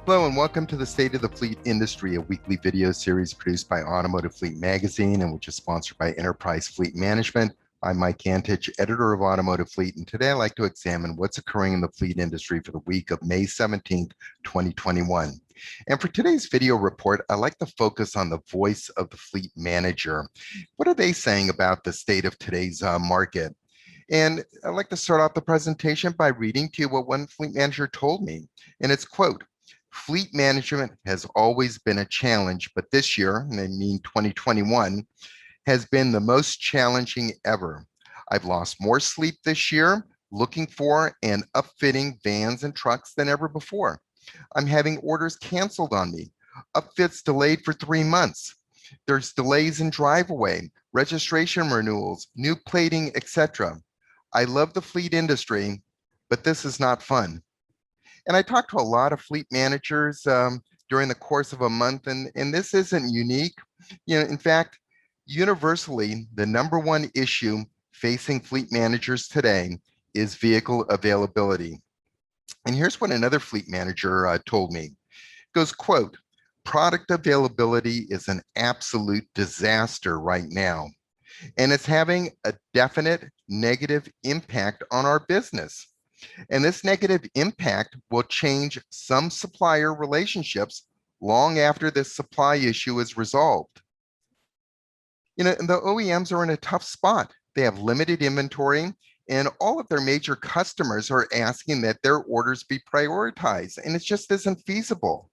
Hello and welcome to the State of the Fleet Industry, a weekly video series produced by Automotive Fleet magazine and which is sponsored by Enterprise Fleet Management. I'm Mike Antich, editor of Automotive Fleet, and today I'd like to examine what's occurring in the fleet industry for the week of May 17th, 2021. And for today's video report, I'd like to focus on the voice of the fleet manager. What are they saying about the state of today's market? And I'd like to start off the presentation by reading to you what one fleet manager told me. And it's, quote, "Fleet management has always been a challenge, but this year, and I mean 2021, has been the most challenging ever. I've lost more sleep this year looking for and upfitting vans and trucks than ever before. I'm having orders canceled on me, upfits delayed for 3 months. There's delays in drive-away, registration renewals, new plating, etc. I love the fleet industry, but this is not fun." And I talked to a lot of fleet managers during the course of a month, and this isn't unique. In fact, universally, the number one issue facing fleet managers today is vehicle availability. And here's what another fleet manager told me. It goes, quote, "Product availability is an absolute disaster right now, and it's having a definite negative impact on our business. And this negative impact will change some supplier relationships long after this supply issue is resolved." And the OEMs are in a tough spot. They have limited inventory, and all of their major customers are asking that their orders be prioritized, and it just isn't feasible.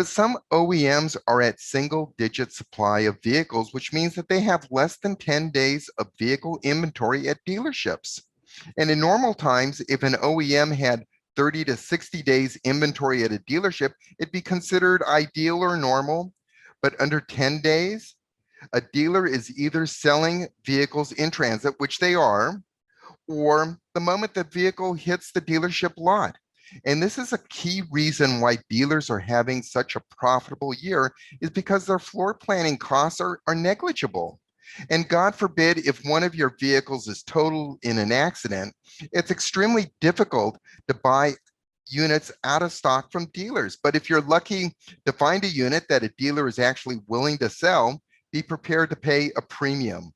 Some OEMs are at single-digit supply of vehicles, which means that they have less than 10 days of vehicle inventory at dealerships. And in normal times, if an OEM had 30 to 60 days inventory at a dealership, it'd be considered ideal or normal. But under 10 days, a dealer is either selling vehicles in transit, which they are, or the moment the vehicle hits the dealership lot. And this is a key reason why dealers are having such a profitable year, is because their floor planning costs are negligible. And God forbid, if one of your vehicles is totaled in an accident, it's extremely difficult to buy units out of stock from dealers. But if you're lucky to find a unit that a dealer is actually willing to sell, be prepared to pay a premium.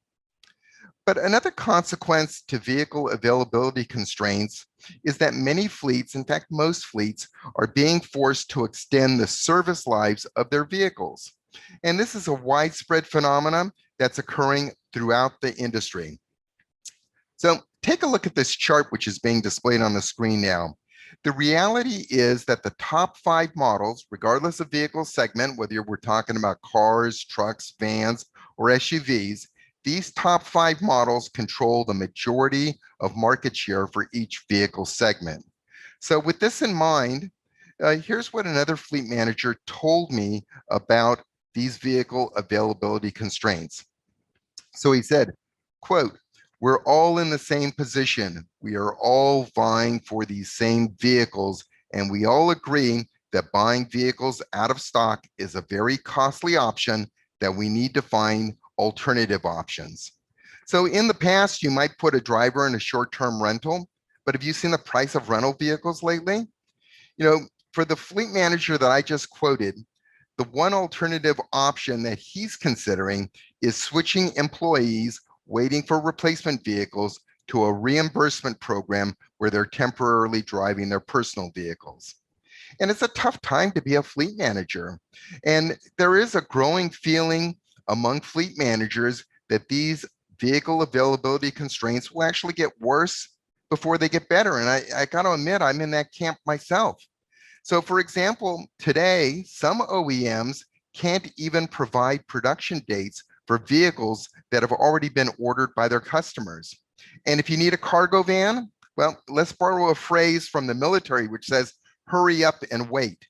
But another consequence to vehicle availability constraints is that many fleets, in fact, most fleets, are being forced to extend the service lives of their vehicles. And this is a widespread phenomenon that's occurring throughout the industry. So take a look at this chart, which is being displayed on the screen now. The reality is that the top 5 models, regardless of vehicle segment, whether we're talking about cars, trucks, vans, or SUVs, these top 5 models control the majority of market share for each vehicle segment. So with this in mind, here's what another fleet manager told me about these vehicle availability constraints. So he said, quote, "We're all in the same position. We are all vying for these same vehicles, and we all agree that buying vehicles out of stock is a very costly option, that we need to find alternative options." So in the past, you might put a driver in a short-term rental, but have you seen the price of rental vehicles lately? For the fleet manager that I just quoted, the one alternative option that he's considering is switching employees waiting for replacement vehicles to a reimbursement program where they're temporarily driving their personal vehicles. And it's a tough time to be a fleet manager. And there is a growing feeling among fleet managers that these vehicle availability constraints will actually get worse before they get better. And I got to admit, I'm in that camp myself. So for example, today, some OEMs can't even provide production dates for vehicles that have already been ordered by their customers. And if you need a cargo van, well, let's borrow a phrase from the military, which says, "Hurry up and wait."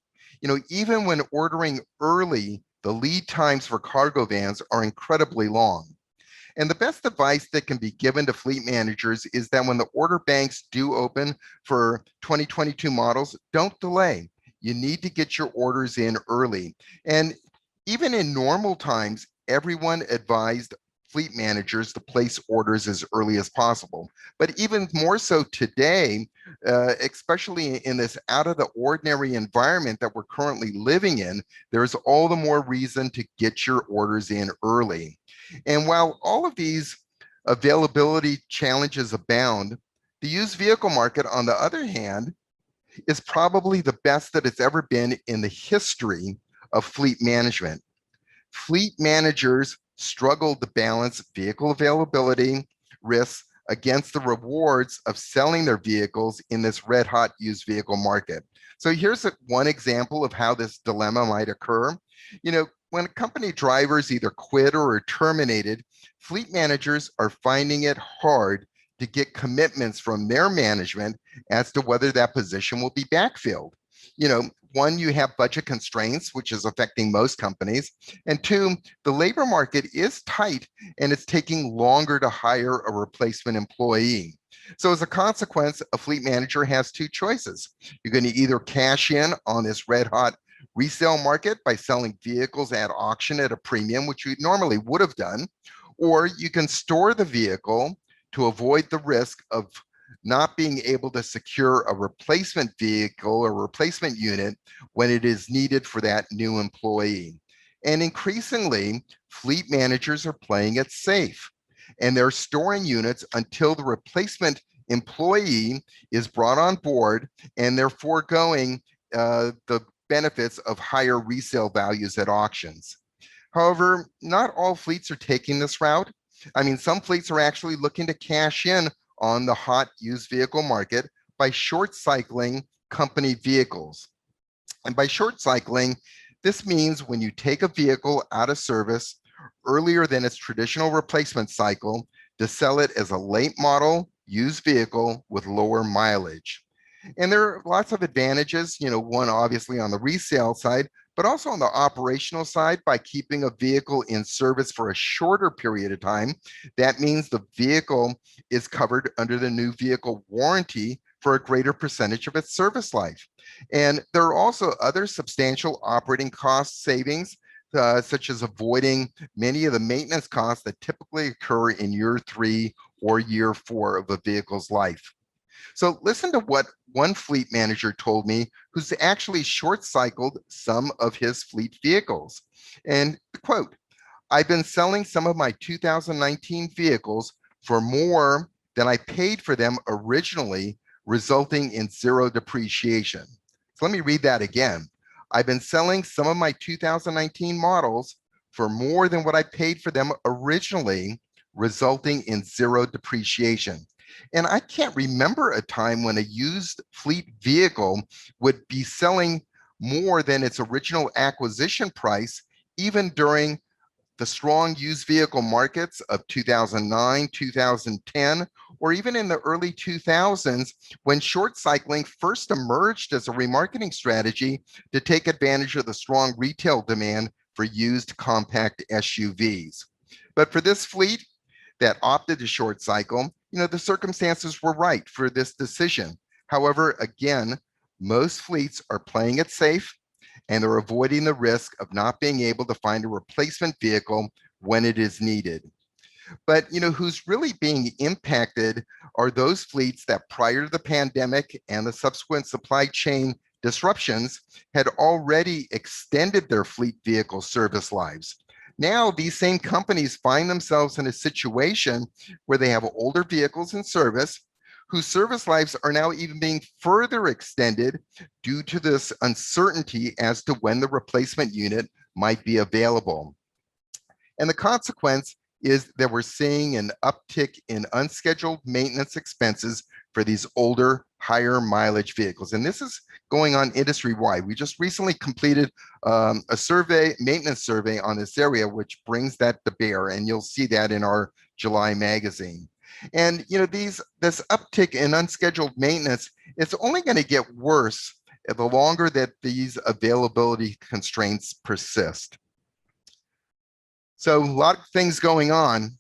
Even when ordering early, the lead times for cargo vans are incredibly long. And the best advice that can be given to fleet managers is that when the order banks do open for 2022 models, don't delay. You need to get your orders in early. And even in normal times, everyone advised fleet managers to place orders as early as possible. But even more so today, especially in this out of the ordinary environment that we're currently living in, there's all the more reason to get your orders in early. And while all of these availability challenges abound, the used vehicle market, on the other hand, is probably the best that it's ever been in the history of fleet management. Fleet managers struggle to balance vehicle availability risks against the rewards of selling their vehicles in this red hot used vehicle market. So here's one example of how this dilemma might occur. When company drivers either quit or are terminated, fleet managers are finding it hard to get commitments from their management as to whether that position will be backfilled. One, you have budget constraints, which is affecting most companies. And two, the labor market is tight and it's taking longer to hire a replacement employee. So as a consequence, a fleet manager has two choices. You're going to either cash in on this red hot resale market by selling vehicles at auction at a premium, which you normally would have done, or you can store the vehicle to avoid the risk of not being able to secure a replacement vehicle or replacement unit when it is needed for that new employee. And increasingly, fleet managers are playing it safe and they're storing units until the replacement employee is brought on board, and they're foregoing the benefits of higher resale values at auctions. However, not all fleets are taking this route. I mean, some fleets are actually looking to cash in on the hot used vehicle market by short cycling company vehicles. And by short cycling, this means when you take a vehicle out of service earlier than its traditional replacement cycle to sell it as a late model used vehicle with lower mileage. And there are lots of advantages, one obviously on the resale side, but also on the operational side. By keeping a vehicle in service for a shorter period of time, that means the vehicle is covered under the new vehicle warranty for a greater percentage of its service life. And there are also other substantial operating cost savings, such as avoiding many of the maintenance costs that typically occur in year 3 or year 4 of a vehicle's life. So listen to what one fleet manager told me who's actually short cycled some of his fleet vehicles. And quote, "I've been selling some of my 2019 vehicles for more than I paid for them originally, resulting in zero depreciation." So let me read that again. "I've been selling some of my 2019 models for more than what I paid for them originally, resulting in zero depreciation." And I can't remember a time when a used fleet vehicle would be selling more than its original acquisition price, even during the strong used vehicle markets of 2009, 2010, or even in the early 2000s, when short cycling first emerged as a remarketing strategy to take advantage of the strong retail demand for used compact SUVs. But for this fleet that opted to short cycle, the circumstances were right for this decision. However, again, most fleets are playing it safe and they're avoiding the risk of not being able to find a replacement vehicle when it is needed. But who's really being impacted are those fleets that prior to the pandemic and the subsequent supply chain disruptions had already extended their fleet vehicle service lives. Now, these same companies find themselves in a situation where they have older vehicles in service whose service lives are now even being further extended due to this uncertainty as to when the replacement unit might be available. And the consequence is that we're seeing an uptick in unscheduled maintenance expenses for these older, higher mileage vehicles. And this is going on industry-wide. We just recently completed a maintenance survey on this area, which brings that to bear. And you'll see that in our July magazine. And this uptick in unscheduled maintenance, it's only going to get worse the longer that these availability constraints persist. So a lot of things going on.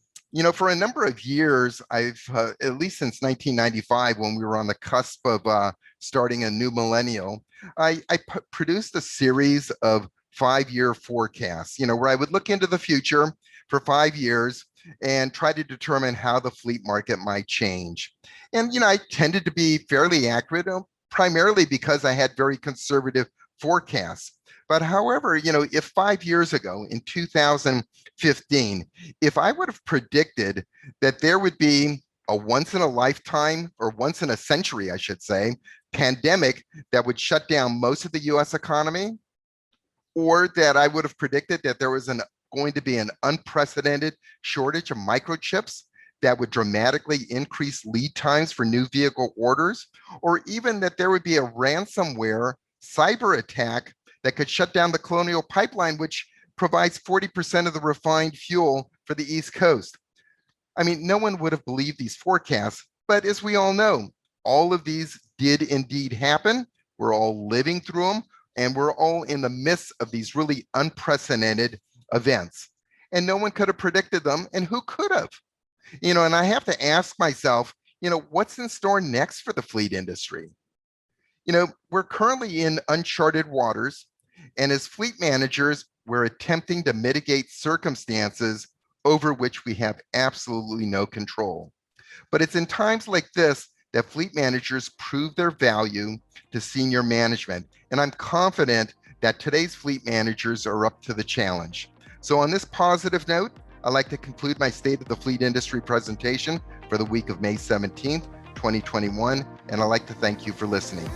For a number of years, I've, at least since 1995, when we were on the cusp of starting a new millennial, I produced a series of 5-year forecasts, where I would look into the future for 5 years and try to determine how the fleet market might change. And, I tended to be fairly accurate, primarily because I had very conservative forecasts. But however, if 5 years ago in 2015, if I would have predicted that there would be a once in a lifetime, or once in a century, I should say, pandemic that would shut down most of the US economy, or that I would have predicted that there was going to be an unprecedented shortage of microchips that would dramatically increase lead times for new vehicle orders, or even that there would be a ransomware cyber attack that could shut down the Colonial Pipeline, which provides 40% of the refined fuel for the East Coast. I mean, no one would have believed these forecasts, but as we all know, all of these did indeed happen. We're all living through them, and we're all in the midst of these really unprecedented events. And no one could have predicted them, and who could have? And I have to ask myself, what's in store next for the fleet industry? We're currently in uncharted waters, and as fleet managers, we're attempting to mitigate circumstances over which we have absolutely no control. But it's in times like this that fleet managers prove their value to senior management. And I'm confident that today's fleet managers are up to the challenge. So on this positive note, I'd like to conclude my State of the Fleet Industry presentation for the week of May 17th, 2021, and I'd like to thank you for listening.